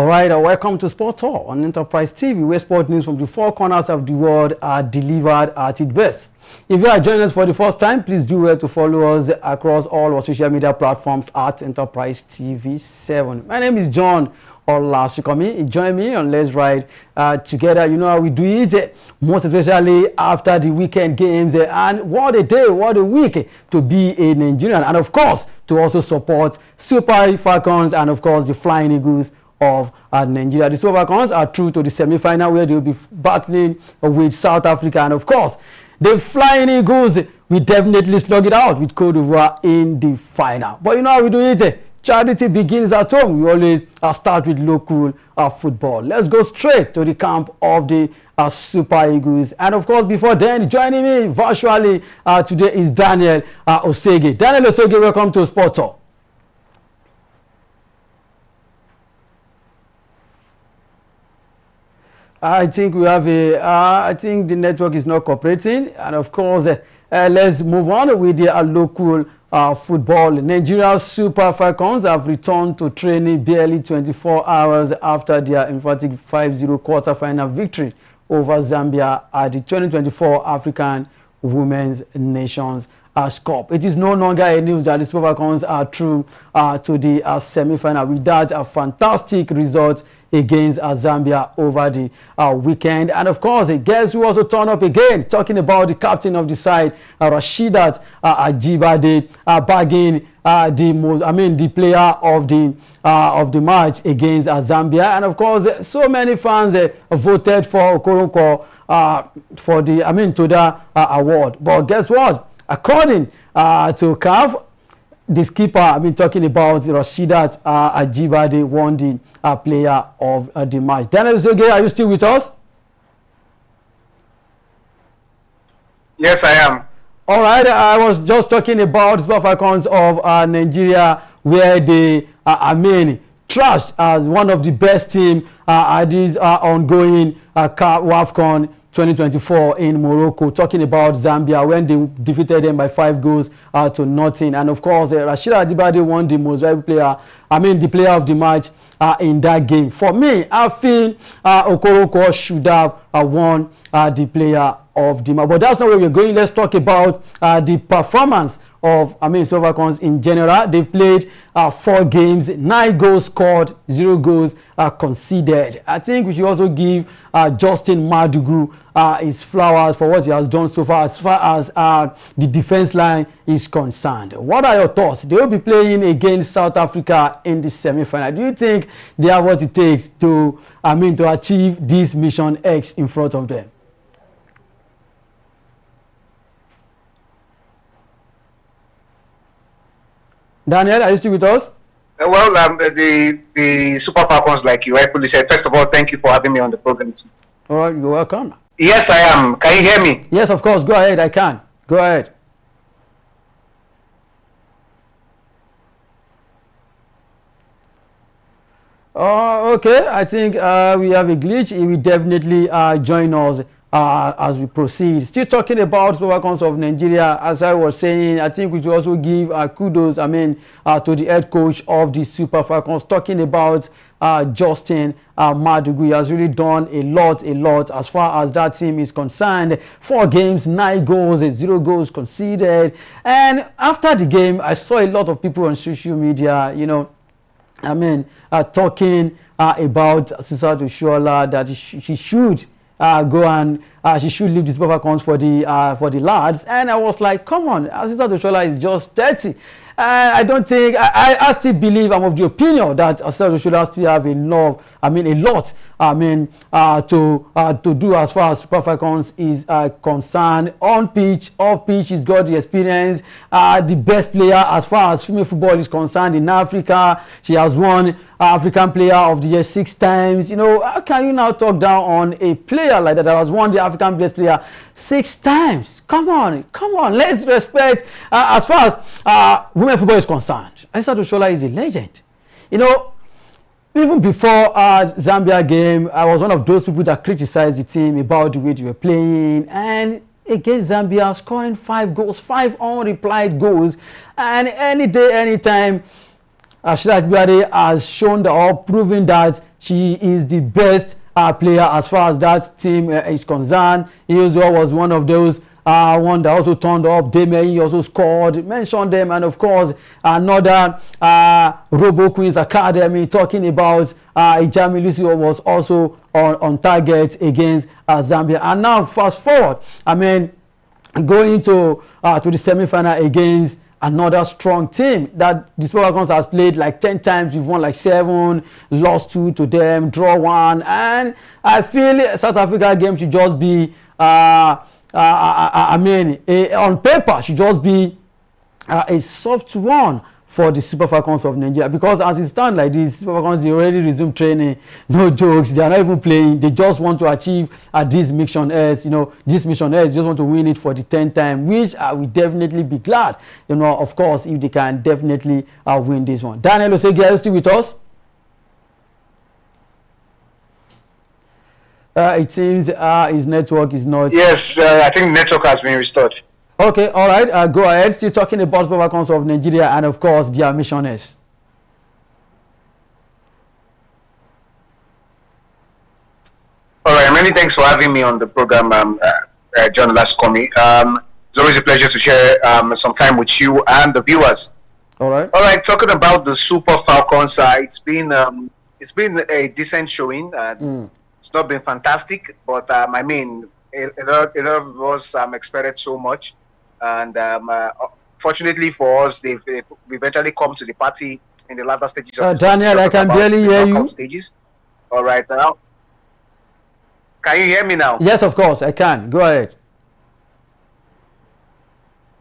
All right, welcome to Sport Talk on Enterprise TV, where sport news from the four corners of the world are delivered at its best. If you are joining us for the first time, please do well to follow us across all our social media platforms at Enterprise TV 7. My name is John Olasikomi. Join me on Let's Ride Together. You know how we do it, most especially after the weekend games. And what a day, what a week to be a Nigerian. And of course, to also support Super Falcons and of course the Flying Eagles of Nigeria. The Super Falcons are through to the semi-final where they will be battling with South Africa. And of course, the Flying Eagles will definitely slug it out with Cote d'Ivoire in the final. But you know how we do it. Charity begins at home. We always start with local football. Let's go straight to the camp of the Super Eagles. And of course, before then, joining me virtually today is Daniel Osyk. Daniel Osyk, welcome to Sport Talk. I think we have I think the network is not cooperating. And of course, let's move on with the local football. Nigeria Super Falcons have returned to training barely 24 hours after their emphatic 5-0 quarterfinal victory over Zambia at the 2024 African Women's Nations Cup. It is no longer a news that the Super Falcons are through to the semi-final with that a fantastic result against Zambia over the weekend. And of course, guess who also turned up again, talking about the captain of the side, Rasheedat Ajibade, bagging the player of the match against Zambia. And of course, so many fans voted for Okoronkwo for the to the award. But guess what? According to CAF, the skipper, talking about Rasheedat Ajibade, won the player of the match. Daniel Zoge, are you still with us? Yes, I am. All right, I was just talking about the Super Falcons of Nigeria, where they trashed as one of the best teams at this ongoing WAFCON 2024 in Morocco, talking about Zambia when they defeated them by 5 goals to nothing. And of course, Rasheedat Ajibade won the most valuable player, the player of the match in that game. For me, I feel Okoronkwo should have won the player of the match. But that's not where we're going. Let's talk about the performance of Super Falcons in general. They've played 4 games, 9 goals scored, 0 goals conceded. I think we should also give Justin Madugu his flowers for what he has done so far as the defense line is concerned. What are your thoughts? They will be playing against South Africa in the semi-final. Do you think they have what it takes to achieve this mission X in front of them? Daniel, are you still with us? Well, the Super Falcons, like you rightfully said, first of all, thank you for having me on the program. All right, you're welcome. Yes, I am. Can you hear me? Yes, of course. Go ahead. I can. Go ahead. Okay. I think we have a glitch. He will definitely join us as we proceed. Still talking about Super Falcons of Nigeria, as I was saying, I think we should also give kudos, to the head coach of the Super Falcons, talking about Justin Madugu. He has really done a lot as far as that team is concerned. 4 games, 9 goals, 0 goals conceded. And after the game, I saw a lot of people on social media, talking about Asisat Oshoala, that she should go and she should leave the Super Falcons for the lads. And I was like, come on, Asisat Oshoala is just 30. I don't think I still believe, I'm of the opinion that Asisat Oshoala still have a lot to do as far as Super Falcons is concerned. On pitch, off pitch, he's got the experience, the best player as far as female football is concerned in Africa. She has won African Player of the Year 6 times. How can you now talk down on a player like that has won the African Best Player 6 times? Come on, let's respect as far as women football is concerned. Asisat Oshoala is a legend. Even before Zambia game, I was one of those people that criticized the team about the way they were playing, and against Zambia, scoring 5 goals, 5 unreplied goals, and any day, anytime, Rasheedat Ajibade has shown or proven that she is the best player as far as that team is concerned. He also was one of those one that also turned up. Deme also scored. Mentioned them, and of course another Robo Queens Academy talking about Ijami Lucio was also on target against Zambia. And now fast forward, I mean, going to the semi-final against another strong team that the Super Falcons has played like 10 times. We've won like 7, lost 2 to them, draw 1, and I feel South Africa game should just be on paper should just be a soft one for the Super Falcons of Nigeria, because as it stands like this, Super Falcons, they already resumed training. No jokes, they are not even playing. They just want to achieve this mission S. This mission S, just want to win it for the 10th time, which I will definitely be glad, of course, if they can definitely win this one. Daniel Osegi, are you still with us? It seems his network is not. Yes, I think network has been restored. Okay, all right. Go ahead. Still talking about Super Falcons of Nigeria and, of course, their missionaries. All right. Many thanks for having me on the program, John Lascomi. It's always a pleasure to share some time with you and the viewers. All right. All right. Talking about the Super Falcons, it's been a decent showing. It's not been fantastic, but I mean, a lot of us expected so much. And fortunately for us, they've eventually come to the party in the latter stages of Daniel, I can barely hear you. Stages. All right. Now, can you hear me now? Yes, of course, I can. Go ahead.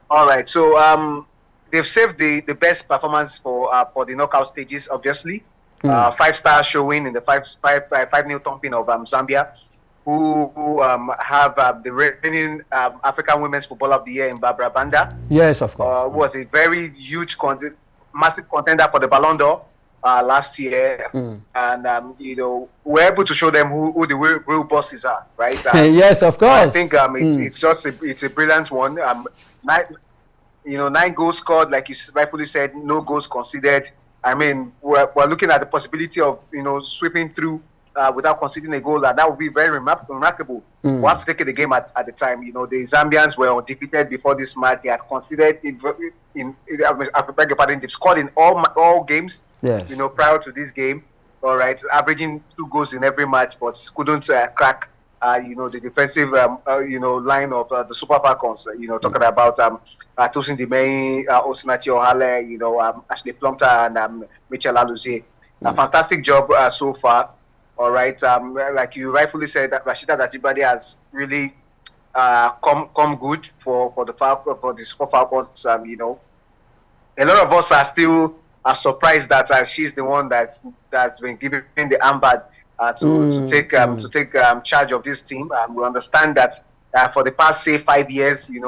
All right. So they've saved the best performance for the knockout stages, obviously. 5-star showing in the 5-0 thumping of Zambia, who have the reigning African Women's Footballer of the Year in Barbara Banda. Yes, of course. Who was a very huge, massive contender for the Ballon d'Or last year. And, we're able to show them who the real bosses are, right? Yes, of course. I think it's a brilliant one. 9 goals scored, like you rightfully said, no goals conceded. I mean, we're looking at the possibility of, sweeping through without conceding a goal, and that would be very remarkable. We have to take it the game at the time. The Zambians were undefeated before this match. They had conceded I beg your pardon, they've scored in all games, yes. Prior to this game, all right, averaging 2 goals in every match, but couldn't crack, the defensive, line of the Super Falcons, talking about Tosin Dimei, Osinachi Ohale, Ashley Plumter, and Michel Aluzie. A fantastic job so far. All right, like you rightfully said, that Rashida Dajibade has really come good for the Super Falcons. A lot of us are still surprised that she's the one that's been given the armband to take charge of this team. We understand that for the past 5 years, the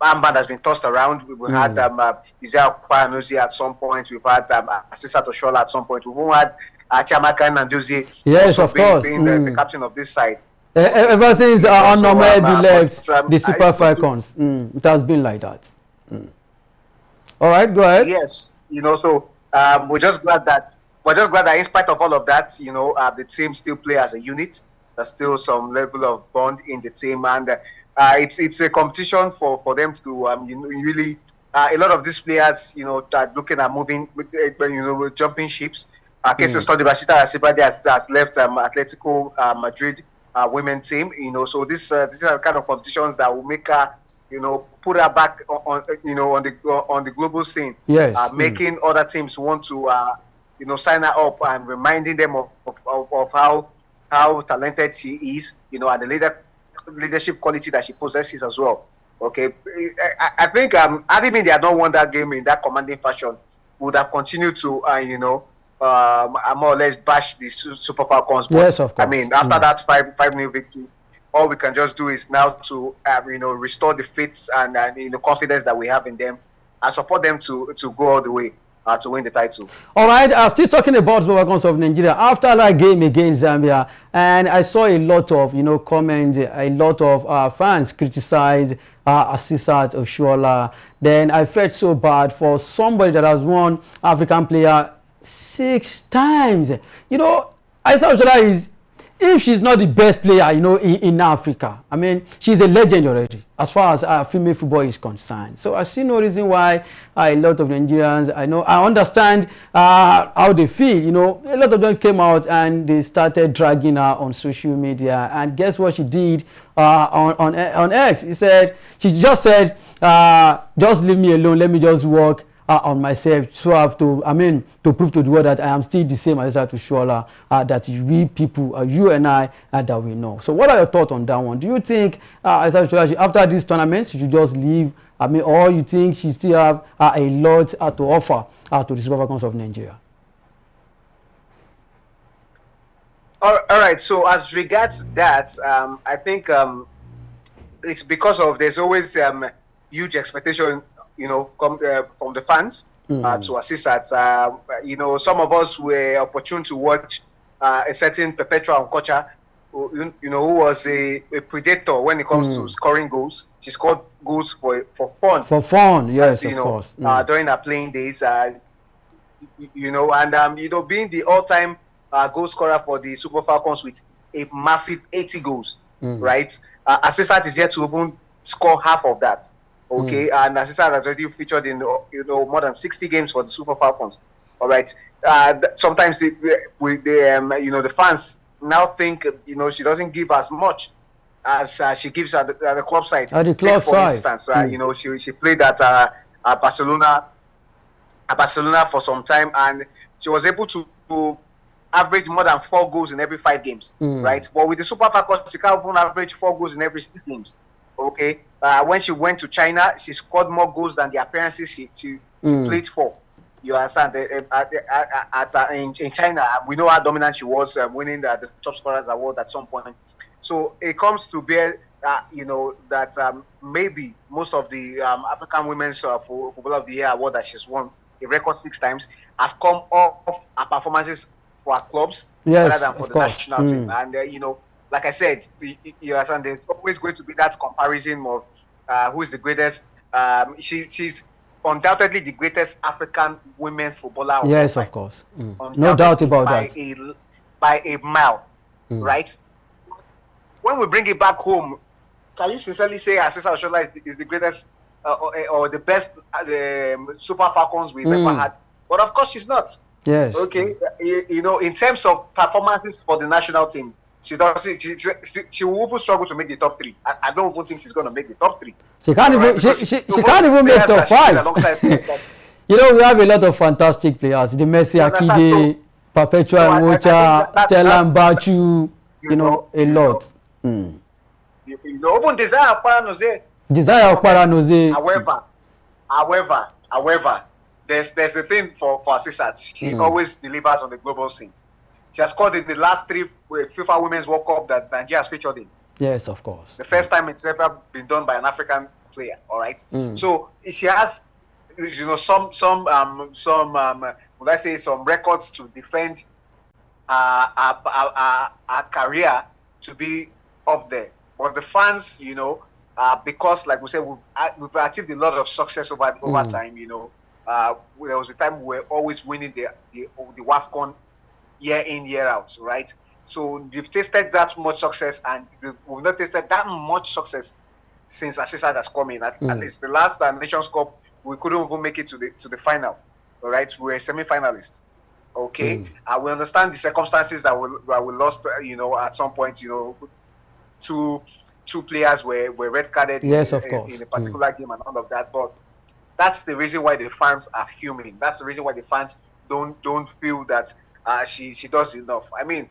armband has been tossed around. We had Isaiah Kwanuzi at some point. We've had Asisa Toshola at some point. We've even had Chiamaka Nanduzi, yes, of course, being the captain of this side. Ever since Onomedi left the Super Falcons, it has been like that. All right, go ahead. Yes, so we're just glad that in spite of all of that, the team still play as a unit. There's still some level of bond in the team, and it's a competition for them to really. A lot of these players, are looking at moving, with jumping ships. Case study, Rashida Asibade has left Atletico Madrid women team. So these are the kind of competitions that will make her, put her back on the global scene. Yes. Making other teams want to, sign her up and reminding them of how talented she is, and the leadership quality that she possesses as well. Okay, I think Adimi, they had not won that game in that commanding fashion, would have continued to, more or less bash the Super Falcons. But, yes, of course. I mean, after that 5-0 victory, all we can just do is now to, restore the faith and confidence that we have in them and support them to go all the way to win the title. All right, still talking about Super Falcons of Nigeria. After that game against Zambia, and I saw a lot of, comments, a lot of fans criticize Asisat Oshuola. Then I felt so bad for somebody that has won African Player 6 times. You know, Aisha Oshola is, if she's not the best player, you know, in Africa, I mean, she's a legend already as far as female football is concerned. So I see no reason why a lot of Nigerians, I understand how they feel. You know, a lot of them came out and they started dragging her on social media. And guess what she did on X? She just said, just leave me alone. Let me just work on myself, so I have to, to prove to the world that I am still the same as I to show her that we people, you and I, that we know. So what are your thoughts on that one? Do you think after this tournament she should just leave, or you think she still have a lot to offer to the Super Falcons of Nigeria? All right, so as regards that, I think it's because of there's always huge expectation, you know, from the fans to assist at. You know, some of us were opportune to watch a certain Perpetua Nkocha, who was a predator when it comes to scoring goals. She scored goals for fun. For fun, yes, of course. During her playing days, you know, and being the all-time goal scorer for the Super Falcons with a massive 80 goals, right? Assistant is yet to even score half of that. Okay, and Assistant has already featured in more than 60 games for the Super Falcons. All right, sometimes the fans now think she doesn't give as much as she gives at the club side. At the club for side, instance, she played at Barcelona for some time, and she was able to average more than 4 goals in every 5 games, right? But with the Super Falcons, she can't even average 4 goals in every 6 games. Okay, when she went to China, she scored more goals than the appearances she played for. You understand? In China, we know how dominant she was, winning the top scorers award at some point. So it comes to bear, that maybe most of the African Women's Footballer of the Year award that she's won, a record 6 times, have come off her performances for our clubs rather than for the national team. And like I said, you understand, there's always going to be that comparison of who is the greatest. She's undoubtedly the greatest African women's footballer. Yes, of course. No doubt about that. By a mile, right? When we bring it back home, can you sincerely say Asisa Oshola is the greatest or the best Super Falcons we've ever had? But of course, she's not. Yes. Okay. In terms of performances for the national team, she doesn't. She will even struggle to make the top 3. I don't even think she's going to make the top 3. She can't even. She can't even make top 5. We have a lot of fantastic players. The Messi Akide, Perpetua Nkocha, Stella Mbachu. A lot. Even Desire Okpara-Noze. However, there's a thing for assistants. She always delivers on the global scene. She has scored in the last 3 FIFA Women's World Cup that Nigeria has featured in. Yes, of course. The first time it's ever been done by an African player. All right. So she has, some would I say, some records to defend our career to be up there. But the fans, because like we said, we've achieved a lot of success over time. There was a time we were always winning the WAFCON year in, year out, right? So they've tasted that much success, and we've not tasted that much success since Asisa has come in. At least the last Nations Cup, we couldn't even make it to the final. All right, we were semi-finalists. Okay, we understand the circumstances that we lost. At some point, 2 players were red carded in a particular game and all of that. But that's the reason why the fans are fuming. That's the reason why the fans don't feel that she does enough. I mean,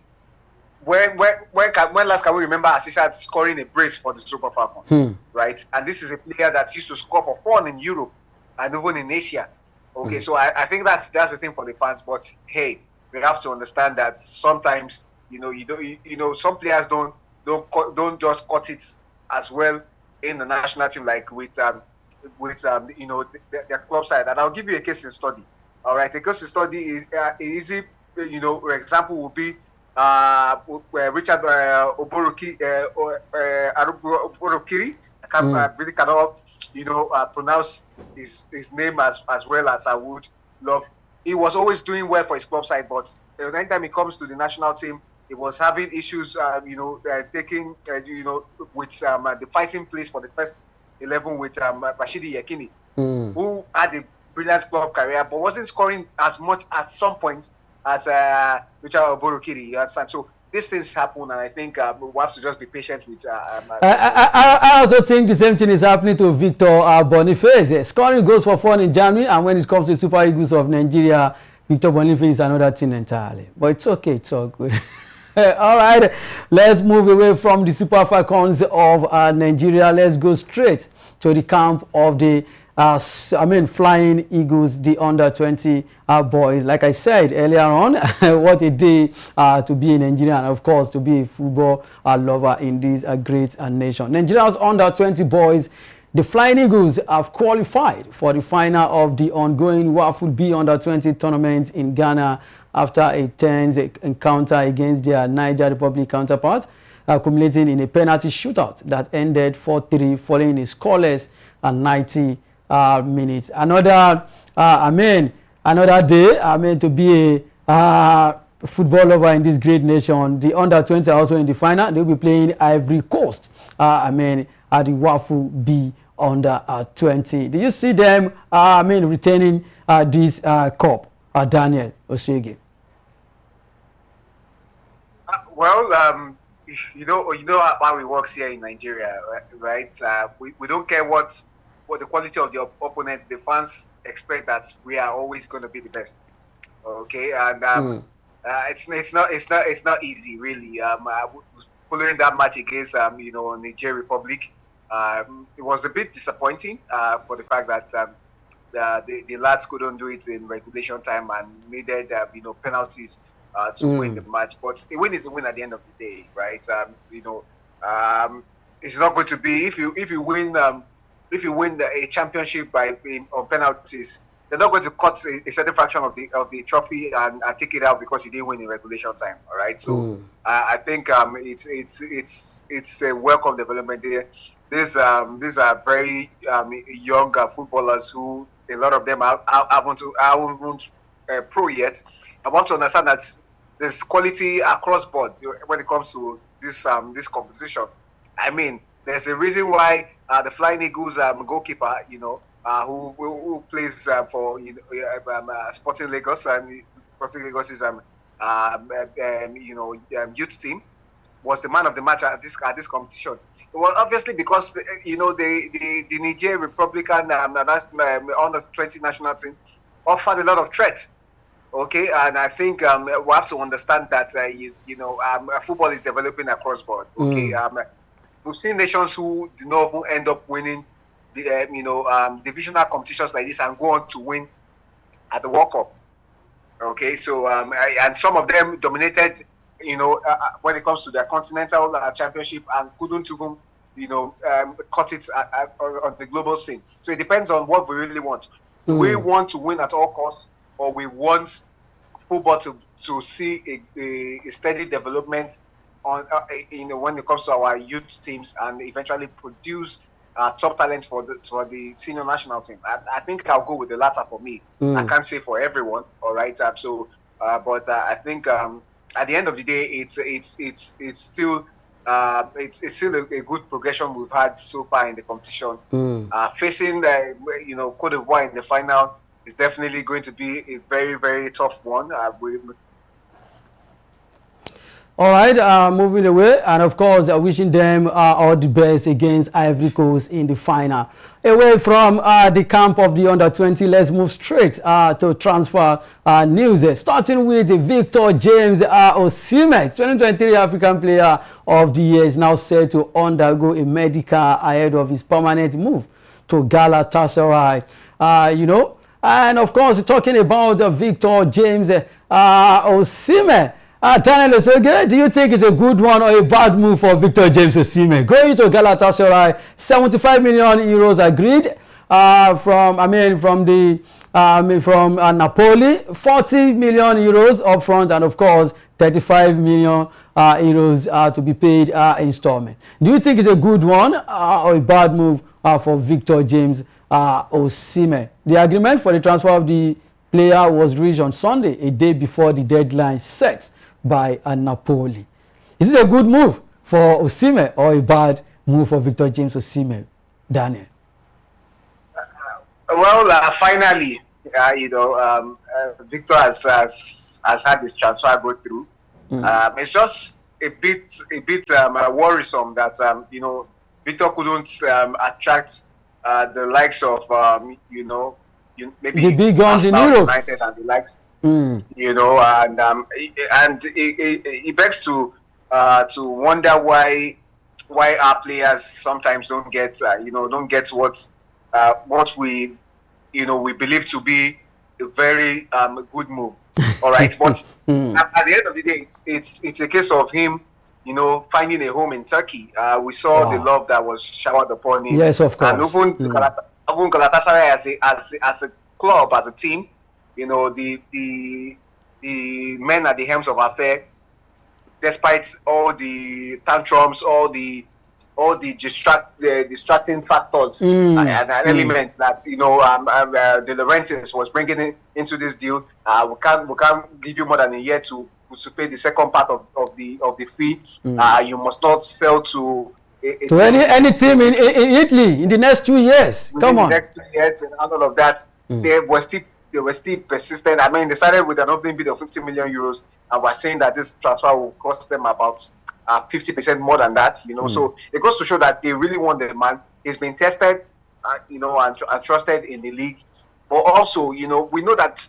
when last can we remember Asisa scoring a brace for the Super Falcons, right? And this is a player that used to score for fun in Europe and even in Asia. Okay, so I think that's the thing for the fans. But hey, we have to understand that sometimes some players don't just cut it as well in the national team like with their club side. And I'll give you a case in study. All right, a case in study is easy. For example, will be Richard Oborokiri. I really cannot, pronounce his name as well as I would love. he was always doing well for his club side, but anytime it comes to the national team, he was having issues, taking, with the fighting place for the first 11 with Rashidi Yekini, who had a brilliant club career, but wasn't scoring as much at some point as Richard Oborokiri. You understand? So these things happen, and I think we have to just be patient with. I also think the same thing is happening to Victor Boniface. Scoring goals for fun in Germany, and when it comes to Super Eagles of Nigeria, Victor Boniface is another thing entirely. But it's okay, it's all good. All right, let's move away from the Super Falcons of Nigeria. Let's go straight to the camp of the Flying Eagles, the under-20 boys. Like I said earlier on, what a day to be in Nigeria, and of course to be a football lover in this great nation. Nigeria's under-20 boys, the Flying Eagles, have qualified for the final of the ongoing WAFU B under-20 tournament in Ghana after a tense encounter against their Niger Republic counterpart, culminating in a penalty shootout that ended 4-3 following a scoreless 90 minutes. Another day, to be a football lover in this great nation. The under-20 are also in the final. They'll be playing Ivory Coast, at the WAFU B under-20. Do you see them, retaining this cup? Daniel Osyk. You know how it works here in Nigeria, right? We don't care what the quality of the opponents. The fans expect that we are always going to be the best. Okay, and it's not easy really. Following that match against Niger Republic, it was a bit disappointing for the fact that. The lads couldn't do it in regulation time and needed penalties to win the match. But a win is a win at the end of the day, right? It's not going to be if you win a championship on penalties. They're not going to cut a certain fraction of the trophy and take it out because you didn't win in regulation time. All right, so I think it's a welcome development there. These are very young footballers who a lot of them haven't pro yet. I want to understand that there's quality across board when it comes to this competition. I mean, there's a reason why the Flying Eagles goalkeeper, who plays for Sporting Lagos, and Sporting Lagos is youth team, was the man of the match at this competition. Well, obviously because the Niger Republican under 20 national team offered a lot of threats. Okay, and I think we have to understand that football is developing across board. Okay, we've seen nations who do not even end up winning the divisional competitions like this and go on to win at the World Cup. Okay, so and some of them dominated. When it comes to the continental championship and couldn't even, cut it on the global scene. So it depends on what we really want. Do we want to win at all costs, or we want football to see a steady development on, when it comes to our youth teams and eventually produce top talents for the senior national team? I think I'll go with the latter for me. I can't say for everyone. All right. But I think. At the end of the day, it's still a good progression we've had so far in the competition. Facing Cote d'Ivoire in the final is definitely going to be a very, very tough one. All right, moving away, and of course, wishing them all the best against Ivory Coast in the final. Away from the camp of the under-20, let's move straight to transfer news. Starting with Victor James Osimhen, 2023 African Player of the Year, is now set to undergo a medical ahead of his permanent move to Galatasaray. And of course, talking about Victor James Osimhen. Daniel Osyk, do you think it's a good one or a bad move for Victor James Osimhen? Going to Galatasaray, 75 million euros agreed from Napoli, 40 million euros up front, and of course 35 million euros to be paid installment. Do you think it's a good one or a bad move for Victor James Osimhen? The agreement for the transfer of the player was released on Sunday, a day before the deadline set by Napoli. Is it a good move for Osimhen or a bad move for Victor James Osimhen, Daniel? Well, finally, Victor has had his transfer go through. It's just a bit worrisome that Victor couldn't attract the likes of maybe the big guns in Europe, United and the likes. And it begs to wonder why our players sometimes don't get what we believe to be a very good move. All right, but at the end of the day, it's a case of him, finding a home in Turkey. We saw the love that was showered upon him. Yes, of course. And even Galatasaray as a club, as a team, the men at the helms of affair, despite all the tantrums, all the distracting factors and elements that De Laurentiis was bringing into this deal, we can't give you more than a year to pay the second part of the fee. You must not sell to any team in Italy in the next 2 years. Come on, the next 2 years and all of that. They were still persistent. I mean, they started with an opening bid of 50 million euros, and we're saying that this transfer will cost them about 50% more than that. So it goes to show that they really want the man. He's been tested, and trusted in the league. But also, we know that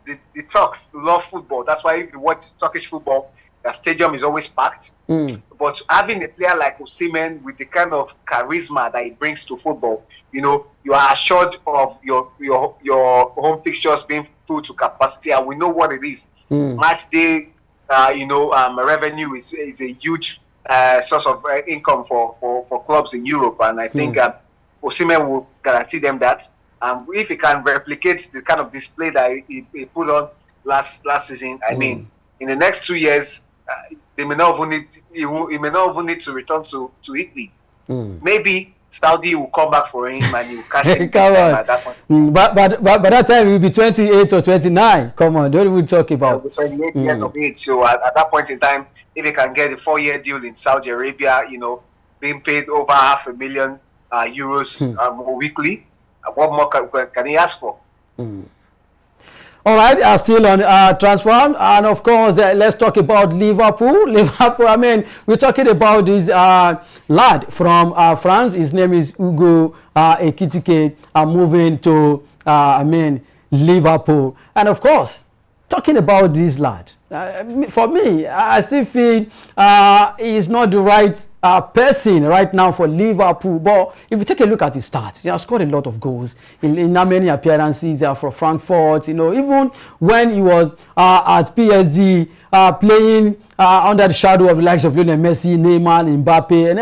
the Turks love football. That's why if you watch Turkish football, the stadium is always packed. But having a player like Osimhen with the kind of charisma that he brings to football, you are assured of your home fixtures being full to capacity, and we know what it is. Match day, revenue is a huge source of income for clubs in Europe, and I think Osimhen will guarantee them that. If he can replicate the kind of display that he put on last season, I mean, in the next 2 years, he may not even need to return to Italy. Maybe Saudi will come back for him and he will cash in at that point. But by that time he will be 28 or 29. Come on, don't even talk about 28 years of age. So at that point in time, if he can get a 4-year deal in Saudi Arabia, being paid over €500,000 euros weekly, what more can he ask for? All right, still on transfer, and of course, let's talk about Liverpool. Liverpool, I mean, we're talking about this lad from France. His name is Ekitike, moving to, Liverpool. And of course, talking about this lad, for me, I still feel he's not the right person right now for Liverpool. But if you take a look at his stats, he has scored a lot of goals in how many appearances for Frankfurt. Even when he was at PSG playing under the shadow of the likes of Lionel Messi, Neymar, Mbappe, and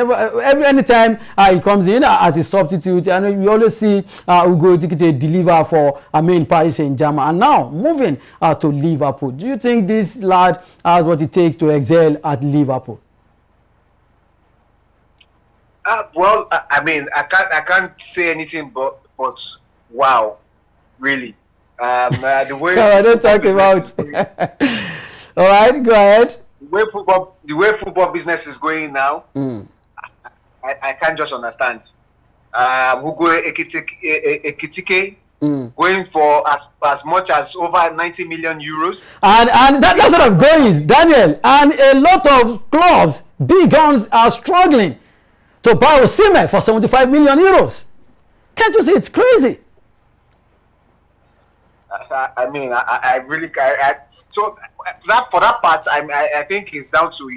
anytime he comes in as a substitute, and we always see Ekitike deliver for Paris Saint-Germain, and now moving to Liverpool. Do you think this lad has what it takes to excel at Liverpool? Well, I can't say anything but wow, really. The way don't talk about. All right, go ahead. The way football business is going now, I can't just understand. Ekitike going for as much as over 90 million euros. And that's what I'm going, Daniel. And a lot of clubs, big guns, are struggling to buy Osimhen for 75 million euros. Can't you see it's crazy? I really so for that part, I think it's down to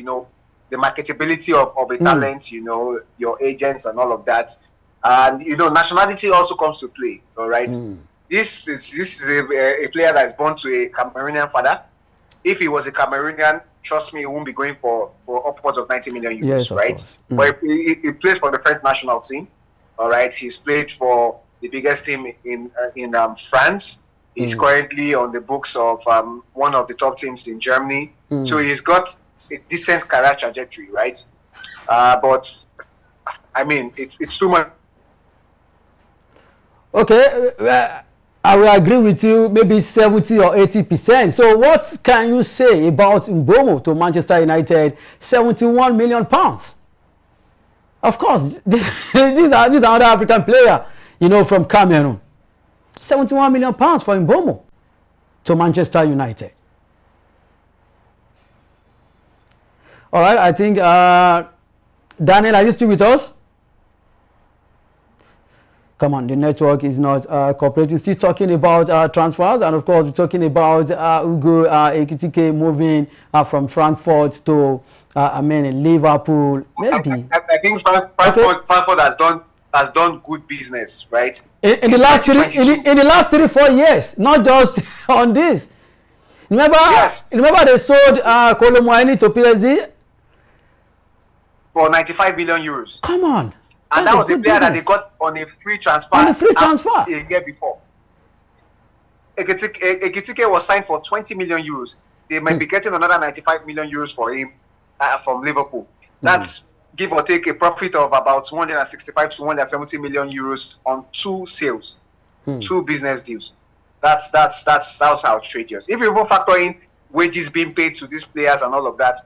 the marketability of a talent, your agents and all of that, and nationality also comes to play. All right, this is a player that is born to a Cameroonian father. If he was a Cameroonian, trust me, he won't be going for upwards of 90 million euros, yes, right? But he plays for the French national team. All right, he's played for the biggest team in France. He's currently on the books of one of the top teams in Germany. So he's got a decent career trajectory, right? But it's too much. Okay, I will agree with you, maybe 70 or 80%. So what can you say about Mbomo to Manchester United? 71 million pounds. Of course, this is another African player, from Cameroon. 71 million pounds for Mbomo to Manchester United. All right, I think, Daniel, are you still with us? Come on, the network is not cooperating. Still talking about transfers, and of course, we're talking about Ugo Ekitike moving from Frankfurt to Liverpool. Maybe I think Frankfurt has done good business, right? In the last 3-4 years, not just on this. Remember they sold Kolo Muani to PSG for 95 million euros. Come on. And that was the player that they got on a free transfer. A year before. Ekitike was signed for 20 million euros. They might be getting another 95 million euros for him from Liverpool. That's give or take a profit of about 165 to 170 million euros on 2 sales, 2 business deals. That's outrageous. If you even factor in wages being paid to these players and all of that,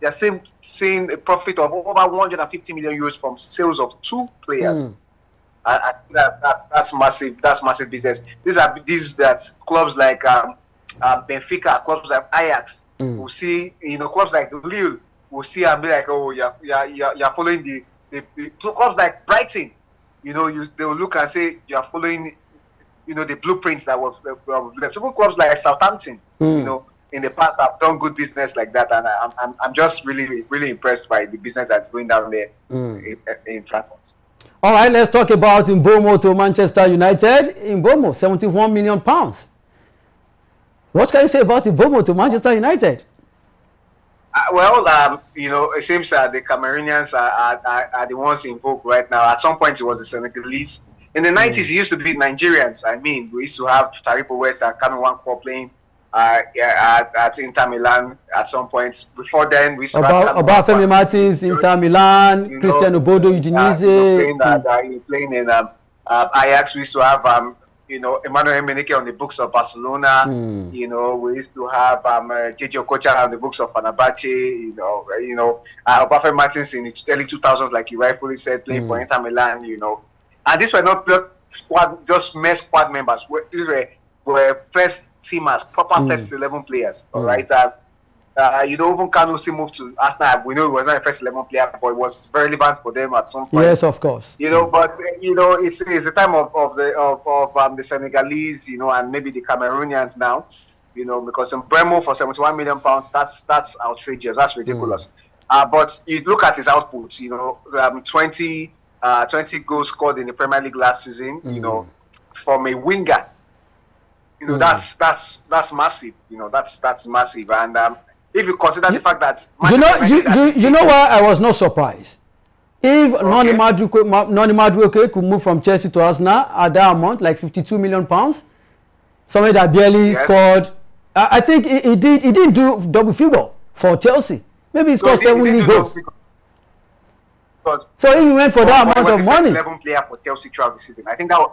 they're seeing a profit of over 150 million euros from sales of 2 players. That's massive. That's massive business. These clubs like Benfica, clubs like Ajax, will see, clubs like Lille will see and be like, oh, you're following the clubs like Brighton. They will look and say you're following, the blueprints that was left. Some clubs like Southampton, in the past have done good business like that, and I'm just really, really impressed by the business that's going down there in Frankfurt. All right, let's talk about Mbomo to Manchester United. Mbomo, 71 million pounds. What can you say about Mbomo to Manchester United? It seems the Cameroonians are the ones in vogue right now. At some point, it was the Senegalese. In the 90s, it used to be Nigerians. We used to have Taribo West and Kanu Nwankwo playing at Inter Milan at some point. Before then, we used to have Femi Martins, Inter Milan, Christian Obodo, Udinese. Playing in Ajax. We used to have Emmanuel Emenike on the books of Barcelona. We used to have JJ Okocha on the books of Fenerbahce. Femi Martins in the early 2000s, like you rightfully said, playing for Inter Milan. And these were not just mere squad members. These were first teamers, proper first 11 players. All right. Even Kanusi moved to Arsenal. We know he was not a first 11 player, but it was very relevant for them at some point. Yes, of course. But it's the time of the Senegalese, and maybe the Cameroonians now, because in Bremo for 71 million pounds, that's outrageous. That's ridiculous. But you look at his output. 20 goals scored in the Premier League last season. From a winger. That's massive. That's massive. And if you consider the fact that you know why I was not surprised. If Noni Madueke could move from Chelsea to Arsenal at that amount, like 52 million pounds, somebody that barely scored. I think he didn't do double figure for Chelsea. Maybe he scored 7 goals. So if he went for that amount of money, 11 player for Chelsea throughout the season. I think that was,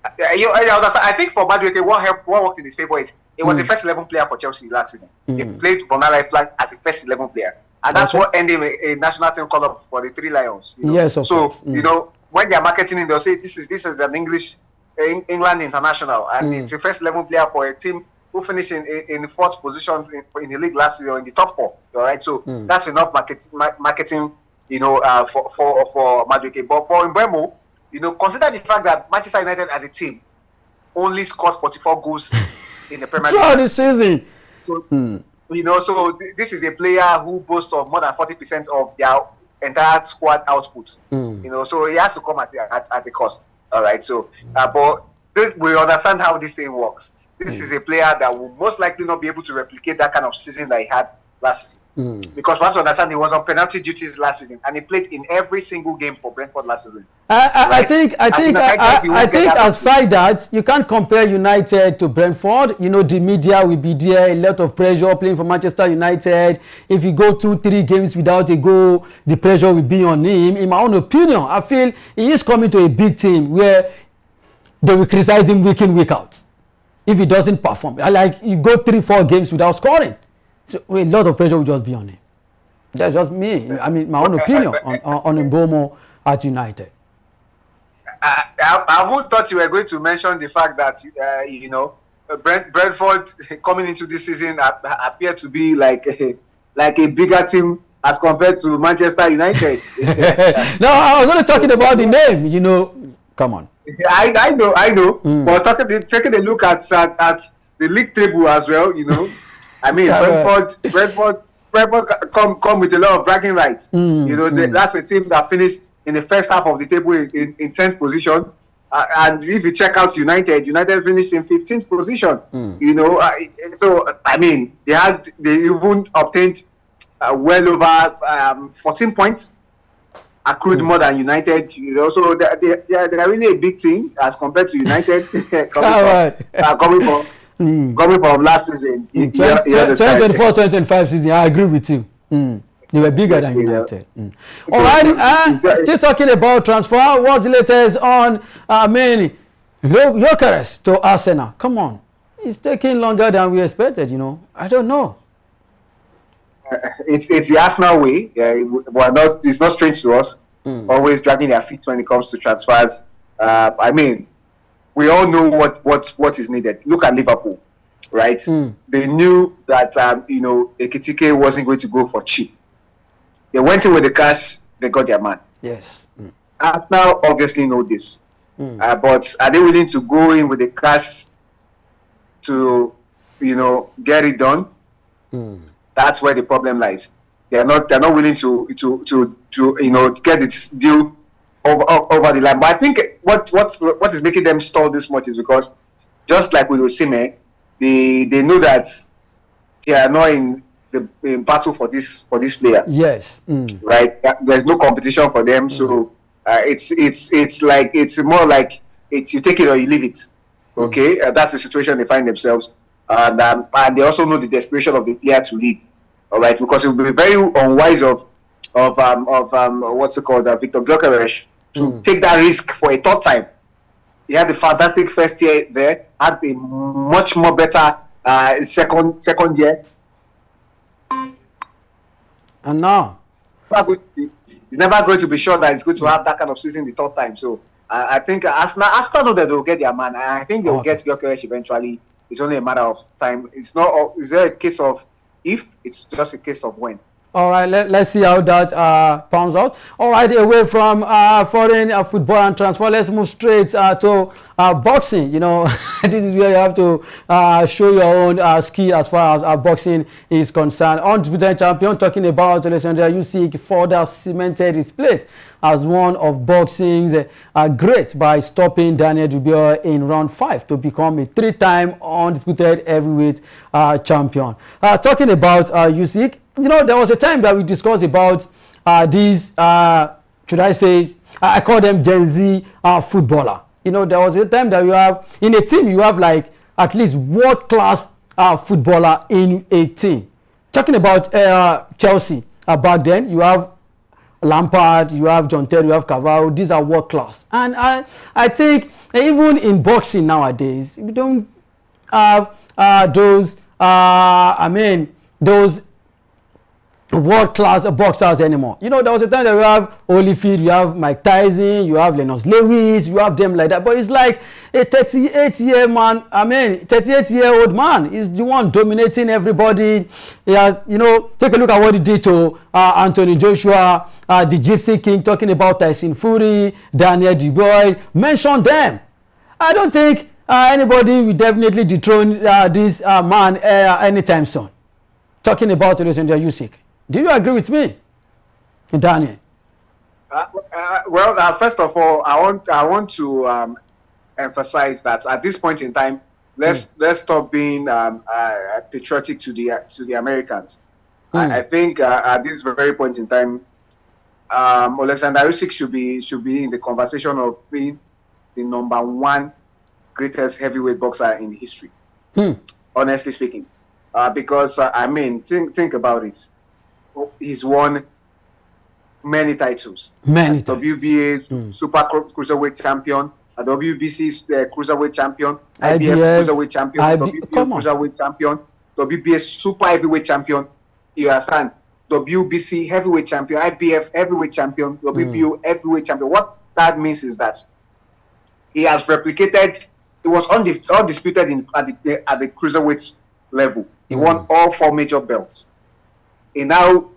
I think for Madueke, what worked in his favor is he was the first 11 player for Chelsea last season. He played for Nala Flag as the first 11 player, and that's what ended him a national team call up for the 3 Lions. Yes, of course. When they are marketing him, they'll say this is an England international, and he's the first 11 player for a team who finished in the 4th position in the league last season, in the top 4. All right, so that's enough marketing. For Madueke. But for Mbeumo, consider the fact that Manchester United as a team only scored 44 goals in the Premier League. Throughout the season. So, so this is a player who boasts of more than 40% of their entire squad output. So he has to come at a cost. All right. So, but we understand how this thing works. This is a player that will most likely not be able to replicate that kind of season that he had last season. Because we have to understand he was on penalty duties last season, and he played in every single game for Brentford last season. I think aside that, you can't compare United to Brentford. The media will be there, a lot of pressure playing for Manchester United. If you go 2-3 games without a goal, the pressure will be on him. In my own opinion, I feel he is coming to a big team where they will criticize him week in, week out if he doesn't perform. Like you go 3-4 games without scoring, so a lot of pressure will just be on him. That's just me. I mean, my own opinion on Mbomo at United. I would thought you were going to mention the fact that Brentford coming into this season appear to be like a bigger team as compared to Manchester United. No, I was only talking about the name. Come on. I know. But taking a look at the league table as well, I mean, Brentford come with a lot of bragging rights. That's a team that finished in the first half of the table in 10th position. And if you check out United finished in 15th position. So I mean, they even obtained well over 14 points, accrued more than United. So they're really a big team as compared to United coming from last season. 2024-2025 season, I agree with you. They were bigger than United. All right, still talking about transfer. What's the latest on Gyökeres to Arsenal? Come on, it's taking longer than we expected. I don't know. It's the Arsenal way. It's not strange to us. Always dragging their feet when it comes to transfers. I mean, we all know what is needed. Look at Liverpool, right? They knew that Ekitike wasn't going to go for cheap. They went in with the cash. They got their man. Yes. Arsenal obviously know this, but are they willing to go in with the cash to get it done? That's where the problem lies. They're not willing to get this deal over the line. But I think what is making them stall this much is because, just like with Osimhen, they know that they are not in battle for this player. Yes. Right. There's no competition for them, so it's more like you take it or you leave it. Okay, that's the situation they find themselves, and they also know the desperation of the player to lead. All right, because it would be very unwise of what's it called, Victor Gyökeres to take that risk for a third time. He had a fantastic first year there, had a much more better second year. And now he's never going to be sure that he's going to have that kind of season the third time. So I think Arsenal know that they'll get their man. I think they'll get Gyökeres eventually. It's only a matter of time. It's not. Is there a case of if? It's just a case of when. All right, let's see how that pans out. All right, away from foreign football and transfer, let's move straight to boxing. This is where you have to show your own skill as far as boxing is concerned. Undisputed champion, talking about Usyk, further cemented his place as one of boxing's great by stopping Daniel Dubious in round 5 to become a 3-time undisputed heavyweight champion. Talking about Usyk, there was a time that we discussed about these, should I say, I call them Gen Z footballer. There was a time that you have, in a team, you have like at least world-class footballer in a team. Talking about Chelsea, back then, you have Lampard, you have John Terry, you have Cavani. These are world-class. And I think even in boxing nowadays, we don't have those world-class boxers anymore. There was a time that you have Holyfield, you have Mike Tyson, you have Lennox Lewis, you have them like that. But it's like a 38-year-old man is the one dominating everybody. He has, take a look at what he did to Anthony Joshua, the Gypsy King, talking about Tyson Fury, Daniel Dubois. Mention them. I don't think anybody will definitely dethrone this man anytime soon. Talking about Alexander Usyk. Do you agree with me, Daniel? First of all, I want to emphasize that at this point in time, let's stop being patriotic to the Americans. I think at this very point in time, Alexander Usyk should be in the conversation of being the number 1 greatest heavyweight boxer in history. Honestly speaking, because think about it. He's won many titles. WBA Super Cruiserweight champion. a WBC cruiserweight champion, IBF IBF, cruiserweight champion, WBO come on. cruiserweight champion, WBS super heavyweight champion. You understand? WBC heavyweight champion, IBF heavyweight champion, WBO heavyweight champion. What that means is that he has replicated. It was undisputed at the cruiserweight level. He won all 4 major belts. He now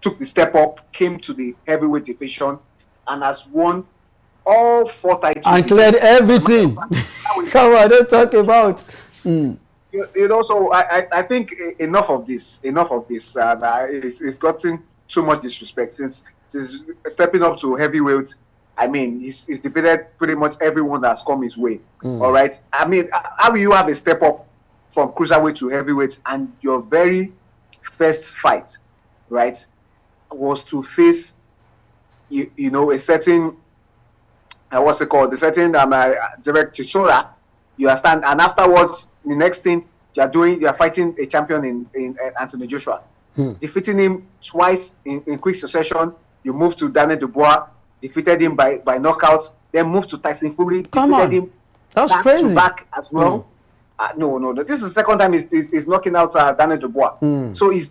took the step up, came to the heavyweight division, and has won all 4 titles. And cleared everything. Come on, don't talk about. You know, so I think enough of this. It's gotten too much disrespect since stepping up to heavyweight. I mean, he's defeated pretty much everyone that's come his way. All right. I mean, how will you have a step up from cruiserweight to heavyweight, and your very first fight, right, was to face, you know, a certain what's it called? The certain direct Chisora, you understand? And afterwards, the next thing you're fighting a champion in Anthony Joshua, defeating him twice in quick succession. You move to Daniel Dubois, defeated him by knockout, then moved to Tyson Fury, defeated him that's back crazy. to back as well. No. This is the second time he's knocking out Daniel Dubois. So he's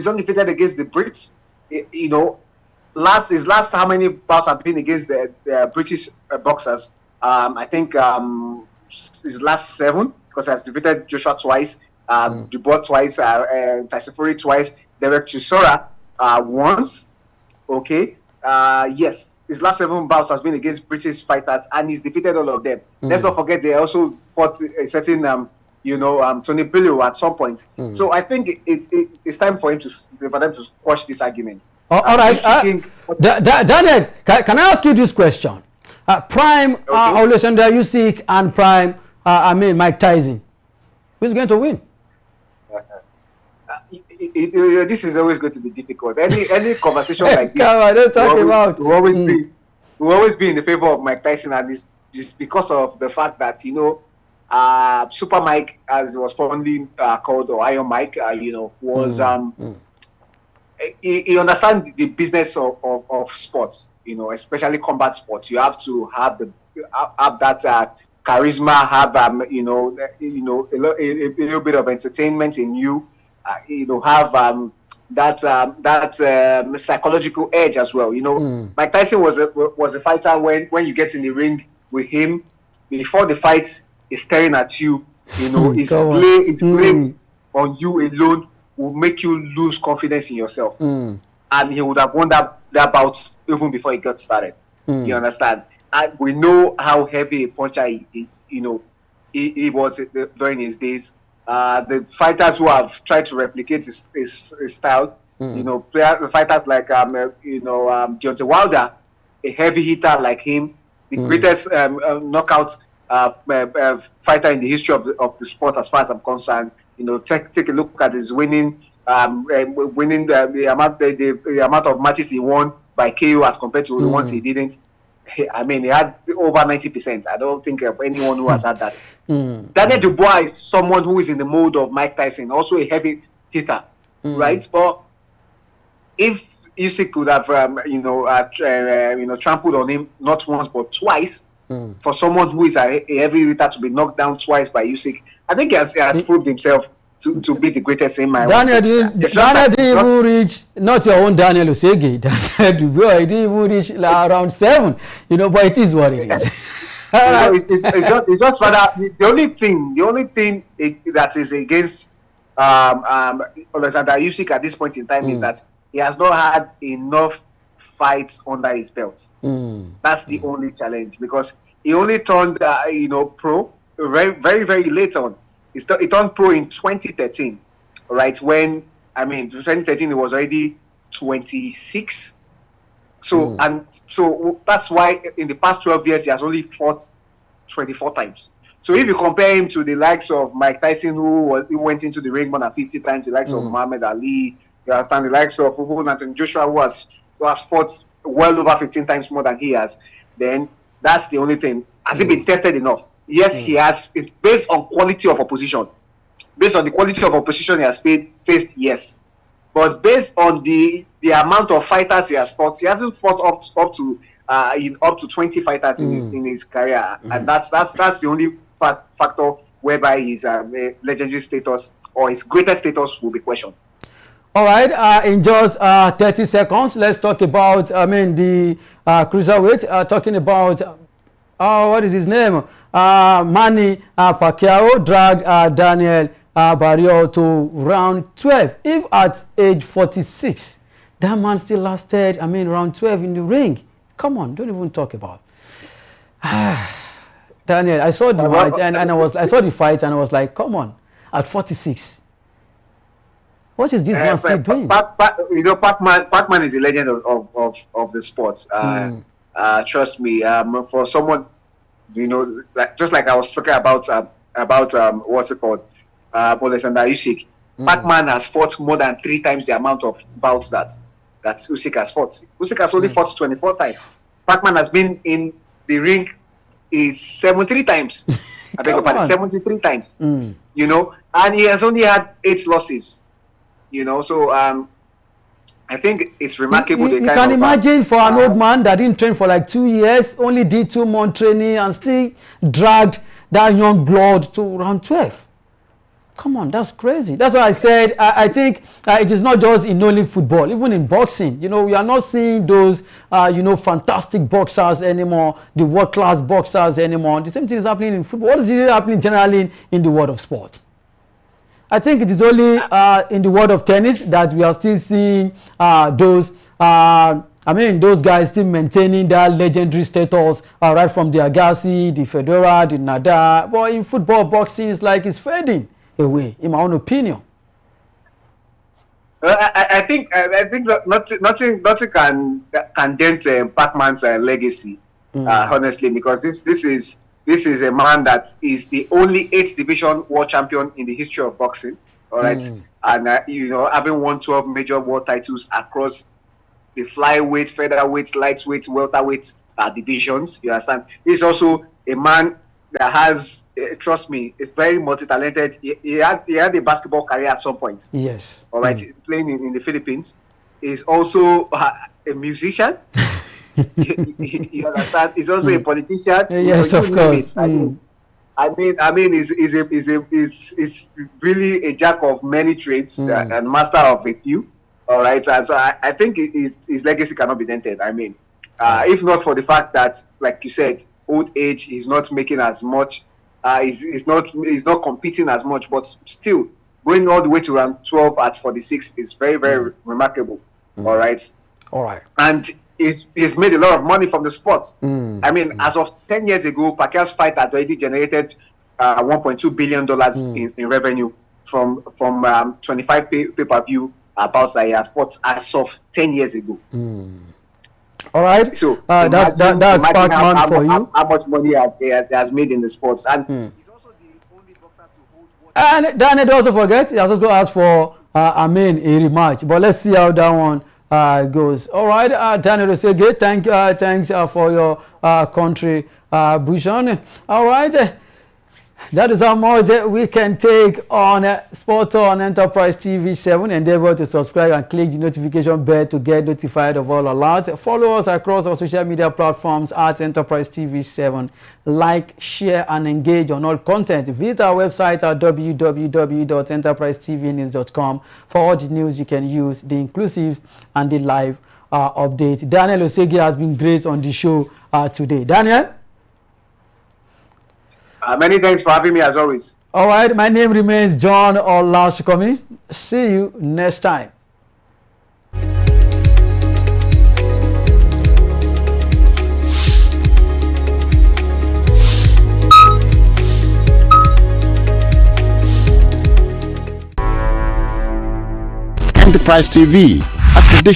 undefeated against the Brits. You know, his last how many bouts have been against the British boxers? I think his last 7, because he has defeated Joshua twice, Dubois twice, Tyson Fury twice, Derek Chisora once. Okay. Yes, his last 7 bouts has been against British fighters, and he's defeated all of them. Let's not forget they also fought a certain Tony Bellew at some point. So I think it's time for them to quash this argument. All right, Daniel, can I ask you this question? Prime Alexander Usyk and Prime Mike Tyson, who's going to win? This is always going to be difficult. Any conversation like this, come on, don't talk about. Will always be in the favor of Mike Tyson, and this just because of the fact that, you know, Super Mike, as it was formerly called, or Iron Mike, you know, was he understands the business of sports, you know, especially combat sports. You have to have that charisma, have a little bit of entertainment in you. You know, have that psychological edge as well. You know, Mike Tyson was a fighter. When you get in the ring with him, before the fight, he's staring at you. You know, his play on you alone will make you lose confidence in yourself, and he would have won that bout even before he got started. You understand? We know how heavy a puncher he was during his days. The fighters who have tried to replicate his style, you know, fighters like Deontay Wilder, a heavy hitter like him, the greatest knockout fighter in the history of the sport, as far as I'm concerned. You know, take a look at his winning the amount of matches he won by KO as compared to the ones he didn't. I mean, he had over 90%. I don't think of anyone who has had that. Daniel Dubois is someone who is in the mode of Mike Tyson, also a heavy hitter, right? But if Usyk could have, trampled on him not once but twice, for someone who is a heavy hitter to be knocked down twice by Usyk, I think he has proved himself to be the greatest in my Daniel didn't even reach, not your own Daniel Usyk, Daniel Dubois, he didn't even reach around 7, you know, but it is what it is. It's just rather the only thing that is against Alexander Usyk at this point in time is that he has not had enough fights under his belt. That's the only challenge, because he only turned pro very, very, very late on. He turned pro in 2013, right? 2013 he was already 26. So that's why in the past 12 years he has only fought 24 times. So if you compare him to the likes of Mike Tyson, who went into the ring more than 50 times, the likes of Muhammad Ali, you understand, the likes of Anthony Joshua, who has fought well over 15 times more than he has, then that's the only thing. Has he been tested enough? Yes, he has. It's based on quality of opposition. Based on the quality of opposition he has faced, yes. but based on the amount of fighters he has fought, he hasn't fought up to 20 fighters in his career, and that's the only factor whereby his legendary status or his greatest status will be questioned. All right, in just 30 seconds, let's talk about, the cruiserweight, talking about, what is his name? Manny Pacquiao dragged Daniel Barrio to round 12. If at age 46, that man still lasted, round 12 in the ring. Come on, don't even talk about. Daniel, I saw the fight and I saw the fight and I was like, come on, at 46. What is this man still doing? Pac-Man is a legend of the sport. Trust me. For someone, just like I was talking about what's it called, Alexander Usyk. Pac-Man has fought more than 3 times the amount of bouts that Usyk has fought. Usyk has only fought 24 times. Pac-Man has been in the ring 73 times. I beg your pardon, 73 times. And he has only had 8 losses. So I think it's remarkable. You can imagine for an old man that didn't train for like 2 years, only did 2 months training and still dragged that young blood to round 12. Come on, that's crazy. That's why I said I think it is not just in only football, even in boxing. We are not seeing those fantastic boxers anymore, the world-class boxers anymore. The same thing is happening in football. What is really happening generally in the world of sports? I think it is only in the world of tennis that we are still seeing those guys still maintaining that legendary status right from the Agassi, the Federer, the Nadal. But in football, boxing is like it's fading away, in my own opinion. I think nothing can dent Pac-Man's legacy, honestly, because this is a man that is the only 8th division world champion in the history of boxing. All right, and having won 12 major world titles across the flyweight, featherweight, lightweight, welterweight divisions. You understand? He's also a man that has, trust me, a very multi-talented. He had a basketball career at some point. Yes. All right, playing in the Philippines. He's also a musician. You understand? He's also a politician. Yes, of course. I mean, is really a jack of many trades and master of a few. All right, and so I think his legacy cannot be dented. I mean, if not for the fact that, like you said, old age is not making as much. He's not competing as much, but still going all the way to round 12 at 46 is very, very remarkable. All right, and he's made a lot of money from the sport. I mean, as of 10 years ago, Pacquiao's fight had already generated $1.2 billion in revenue from 25 pay-per-view bouts that he had fought as of 10 years ago. All right, so that's Pac-Man for you. How much money he has made in the sports, and he's also the only boxer to hold. And Daniel, don't also forget, he has also asked for a rematch, but let's see how that one goes. All right, Daniel Osege, thanks for your contribution. All right, that is how much we can take on Sport on Enterprise TV 7. Endeavor to subscribe and click the notification bell to get notified of all alerts. Follow us across our social media platforms at Enterprise TV 7. Like, share, and engage on all content. Visit our website at www.enterprisetvnews.com for all the news you can use, the inclusives, and the live update. Daniel Osege has been great on the show today. Daniel? Many thanks for having me, as always. All right, my name remains John Olasukomi. See you next time. Enterprise TV, a tradition